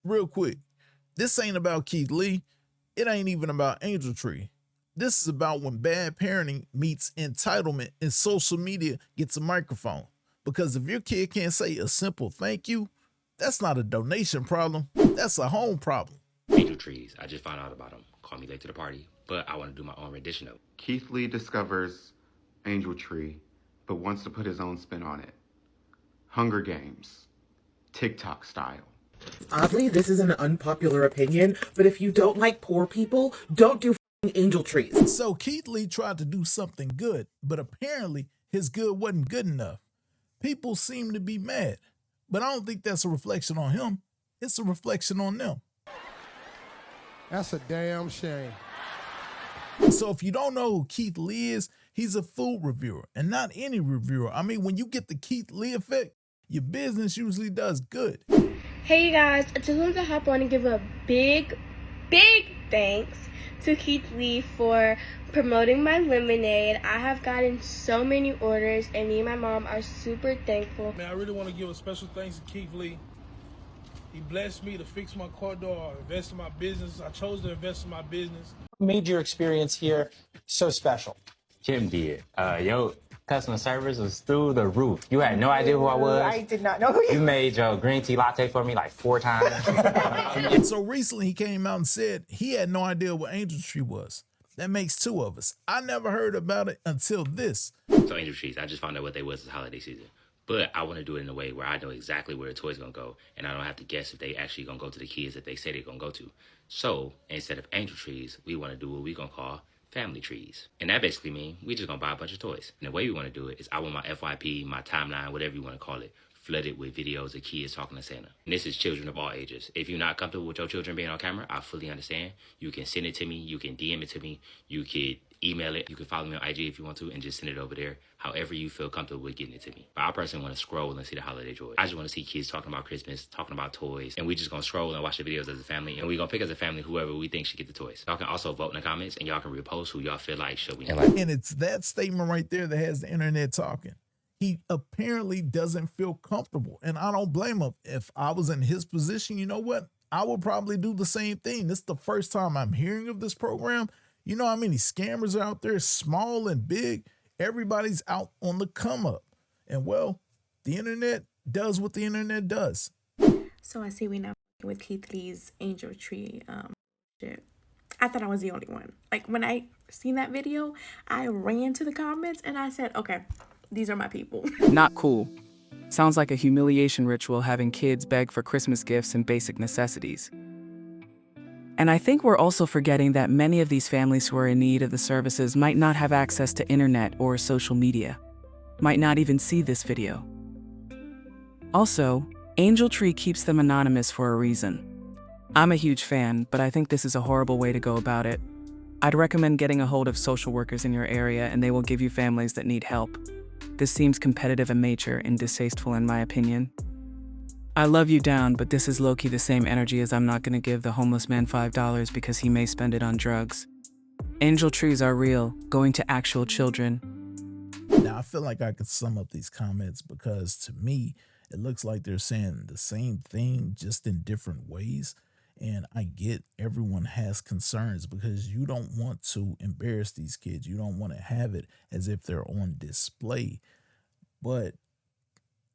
real quick, this ain't about Keith Lee. It ain't even about Angel Tree. This is about when bad parenting meets entitlement and social media gets a microphone. Because if your kid can't say a simple thank you, that's not a donation problem. That's a home problem. Angel Trees, I just found out about them. Call me late to the party, but I want to do my own rendition of it. Keith Lee discovers Angel Tree, but wants to put his own spin on it. Hunger Games, TikTok style. Oddly, this is an unpopular opinion, but if you don't like poor people, don't do Angel Trees. So Keith Lee tried to do something good, but apparently his good wasn't good enough. People seem to be mad, but I don't think that's a reflection on him. It's a reflection on them. That's a damn shame. So if you don't know who Keith Lee is, he's a food reviewer, and not any reviewer. I mean, when you get the Keith Lee effect, your business usually does good. Hey you guys, I just wanted to hop on and give a big thanks to Keith Lee for promoting my lemonade. I have gotten so many orders, and me and my mom are super thankful. Man, I really want to give a special thanks to Keith Lee. He blessed me to fix my car door, invest in my business. I chose to invest in my business. What made your experience here so special? Kim did. Your customer service was through the roof. You had no idea who I was. I did not know who you made your green tea latte for me like 4 times. And so recently he came out and said he had no idea what Angel Tree was. That makes 2 of us. I never heard about it until this. So Angel Trees, I just found out what they was this holiday season. But I want to do it in a way where I know exactly where the toy's going to go, and I don't have to guess if they actually going to go to the kids that they say they're going to go to. So instead of Angel Trees, we want to do what we're going to call family trees. And that basically means we just going to buy a bunch of toys. And the way we want to do it is I want my FYP, my timeline, whatever you want to call it, flooded with videos of kids talking to Santa. And this is children of all ages. If you're not comfortable with your children being on camera, I fully understand. You can send it to me. You can DM it to me. You could email it. You can follow me on IG if you want to and just send it over there. However you feel comfortable with getting it to me. But I personally want to scroll and see the holiday joy. I just want to see kids talking about Christmas, talking about toys. And we just going to scroll and watch the videos as a family. And we going to pick as a family whoever we think should get the toys. Y'all can also vote in the comments and y'all can repost who y'all feel like should we. And it's that statement right there that has the internet talking. He apparently doesn't feel comfortable. And I don't blame him. If I was in his position, you know what? I would probably do the same thing. This is the first time I'm hearing of this program. You know how many scammers are out there, small and big? Everybody's out on the come up. And well, the internet does what the internet does. So I see we now with Keith Lee's Angel Tree shit. I thought I was the only one. Like when I seen that video, I ran to the comments and I said, okay, these are my people. Not cool. Sounds like a humiliation ritual having kids beg for Christmas gifts and basic necessities. And I think we're also forgetting that many of these families who are in need of the services might not have access to internet or social media, might not even see this video. Also, Angel Tree keeps them anonymous for a reason. I'm a huge fan, but I think this is a horrible way to go about it. I'd recommend getting a hold of social workers in your area and they will give you families that need help. This seems competitive in nature and distasteful in my opinion. I love you down, but this is low-key the same energy as I'm not gonna give the homeless man $5 because he may spend it on drugs. Angel Trees are real, going to actual children. Now, I feel like I could sum up these comments because to me, it looks like they're saying the same thing just in different ways. And I get everyone has concerns because you don't want to embarrass these kids. You don't want to have it as if they're on display. But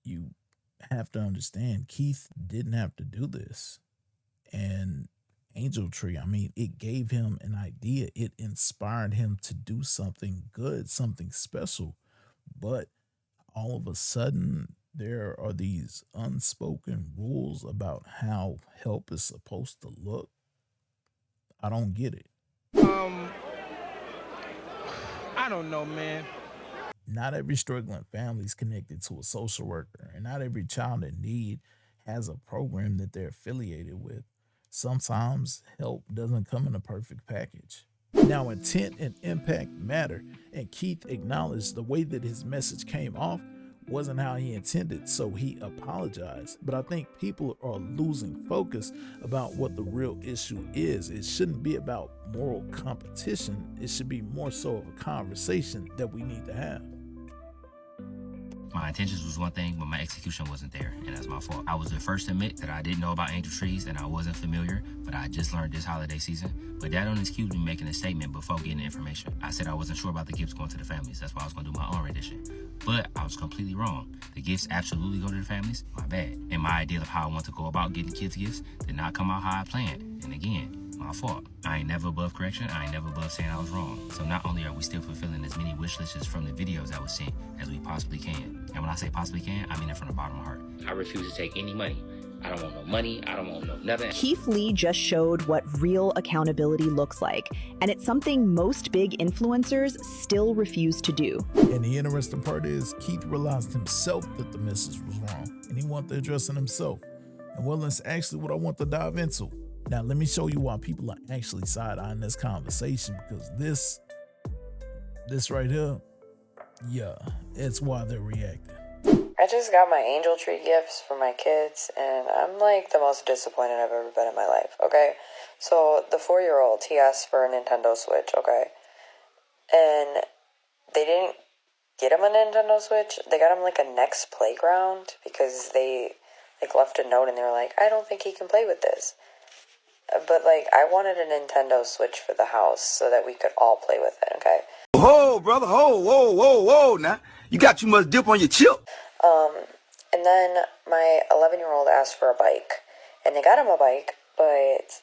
you have to understand, Keith didn't have to do this. And Angel Tree, I mean, it gave him an idea. It inspired him to do something good, something special. But all of a sudden, there are these unspoken rules about how help is supposed to look. I don't get it. I don't know, man. Not every struggling family is connected to a social worker, and not every child in need has a program that they're affiliated with. Sometimes help doesn't come in a perfect package. Now, intent and impact matter, and Keith acknowledged the way that his message came off wasn't how he intended, so he apologized. But I think people are losing focus about what the real issue is. It shouldn't be about moral competition. It should be more so of a conversation that we need to have. My intentions was one thing, but my execution wasn't there, and that's my fault. I was the first to admit that I didn't know about angel trees and I wasn't familiar, but I just learned this holiday season. But that don't excuse me making a statement before getting the information. I said I wasn't sure about the gifts going to the families. That's why I was going to do my own rendition. But I was completely wrong. The gifts absolutely go to the families. My bad. And my idea of how I want to go about getting kids gifts did not come out how I planned. And again, my fault. I ain't never above correction. I ain't never above saying I was wrong. So not only are we still fulfilling as many wish lists from the videos that was sent as we possibly can. And when I say possibly can, I mean it from the bottom of my heart. I refuse to take any money. I don't want no money. I don't want no nothing. Keith Lee just showed what real accountability looks like, and it's something most big influencers still refuse to do. And the interesting part is Keith realized himself that the message was wrong, and he wanted to address it himself. And well, that's actually what I want to dive into. Now, let me show you why people are actually side-eyeing this conversation, because this right here, yeah, it's why they're reacting. I just got my angel tree gifts for my kids, and I'm like the most disappointed I've ever been in my life, okay? So the 4-year-old, he asked for a Nintendo Switch, okay? And they didn't get him a Nintendo Switch. They got him like a Next Playground because they like left a note and they were like, I don't think he can play with this. But like, I wanted a Nintendo Switch for the house so that we could all play with it, okay? Whoa, brother, whoa, now. You got too much dip on your chip. And then my 11-year-old asked for a bike, and they got him a bike, but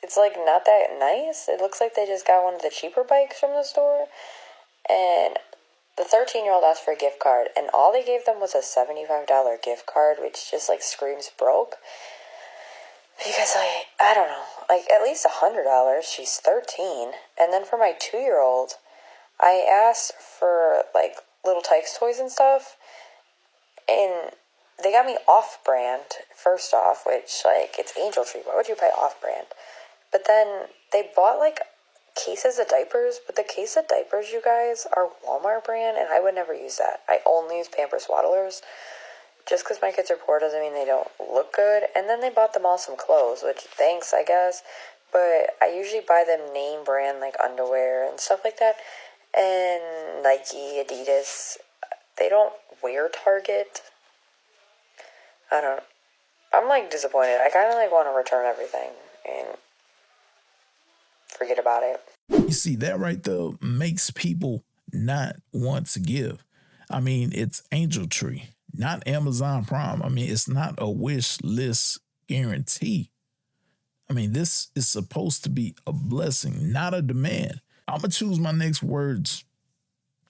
it's like not that nice. It looks like they just got one of the cheaper bikes from the store. And the 13-year-old asked for a gift card, and all they gave them was a $75 gift card, which just like screams broke. Because I don't know, like at least $100. She's 13. And then for my 2-year-old, I asked for like little Tykes toys and stuff, and they got me off-brand, first off, which, like, it's Angel Tree. Why would you buy off-brand? But then they bought, like, cases of diapers, but the case of diapers, you guys, are Walmart brand, and I would never use that. I only use Pampers Swaddlers. Just because my kids are poor doesn't mean they don't look good. And then they bought them all some clothes, which, thanks, I guess. But I usually buy them name brand, like, underwear and stuff like that. And Nike, Adidas, they don't wear Target. I'm like disappointed. I kind of like want to return everything and forget about it. You see, that right there makes people not want to give. I mean, it's Angel Tree, not Amazon Prime. I mean, it's not a wish list guarantee. I mean, this is supposed to be a blessing, not a demand. I'm going to choose my next words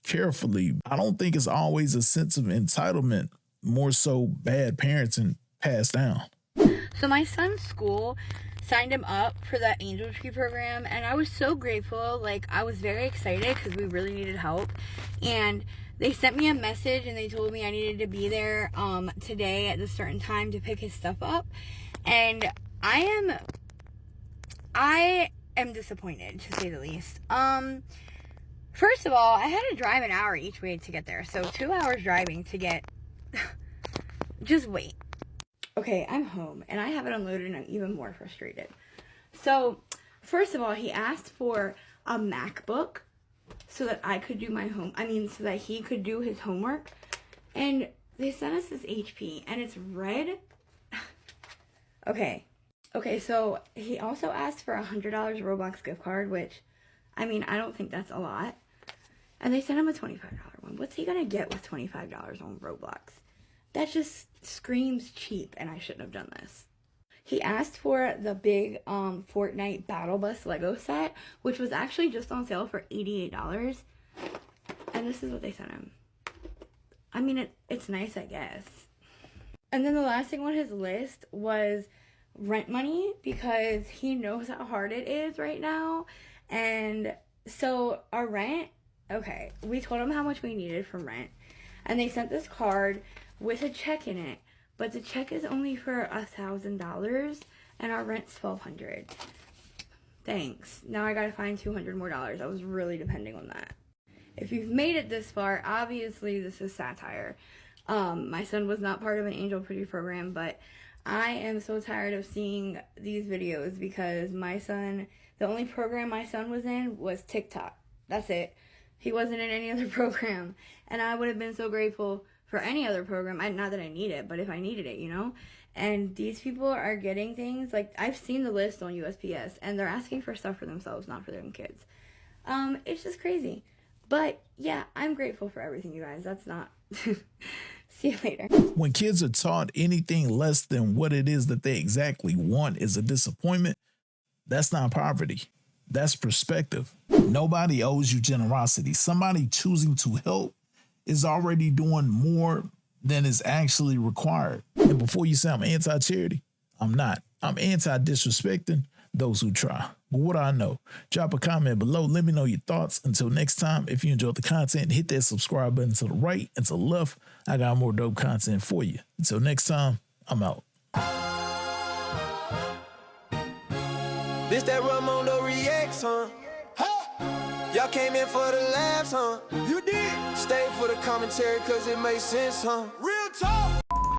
carefully. I don't think it's always a sense of entitlement, more so bad parenting passed down. So my son's school signed him up for that Angel Tree program, and I was so grateful. Like, I was very excited because we really needed help. And they sent me a message and they told me I needed to be there today at a certain time to pick his stuff up. And I am disappointed, to say the least. First of all, I had to drive an hour each way to get there. So 2 hours driving to get... Just wait. Okay, I'm home, and I have it unloaded, and I'm even more frustrated. So, first of all, he asked for a MacBook so that I could do so that he could do his homework. And they sent us this HP, and it's red. Okay, so he also asked for a $100 Roblox gift card, which, I mean, I don't think that's a lot. And they sent him a $25 one. What's he gonna get with $25 on Roblox? That just screams cheap, and I shouldn't have done this. He asked for the big Fortnite Battle Bus Lego set, which was actually just on sale for $88. And this is what they sent him. I mean, it's nice, I guess. And then the last thing on his list was rent money, because he knows how hard it is right now. And so our rent, okay, we told him how much we needed for rent. And they sent this card with a check in it. But the check is only for $1,000, and our rent's $1,200. Thanks. Now I gotta find $200 more. I was really depending on that. If you've made it this far, obviously this is satire. My son was not part of an Angel Pretty program, but I am so tired of seeing these videos because my son, the only program my son was in was TikTok. That's it. He wasn't in any other program. And I would have been so grateful for any other program. Not that I need it, but if I needed it, you know? And these people are getting things, like, I've seen the list on USPS, and they're asking for stuff for themselves, not for their own kids. It's just crazy. But, yeah, I'm grateful for everything, you guys. That's not... See you later. When kids are taught anything less than what it is that they exactly want is a disappointment, that's not poverty. That's perspective. Nobody owes you generosity. Somebody choosing to help is already doing more than is actually required. And before you say I'm anti-charity, I'm not. I'm anti-disrespecting those who try. But what do I know? Drop a comment below. Let me know your thoughts. Until next time, if you enjoyed the content, hit that subscribe button to the right and to the left. I got more dope content for you. Until next time, I'm out. This that Raymundo reacts, huh? Y'all came in for the laughs, huh? You did. Stay for the commentary cause it makes sense, huh? Real talk.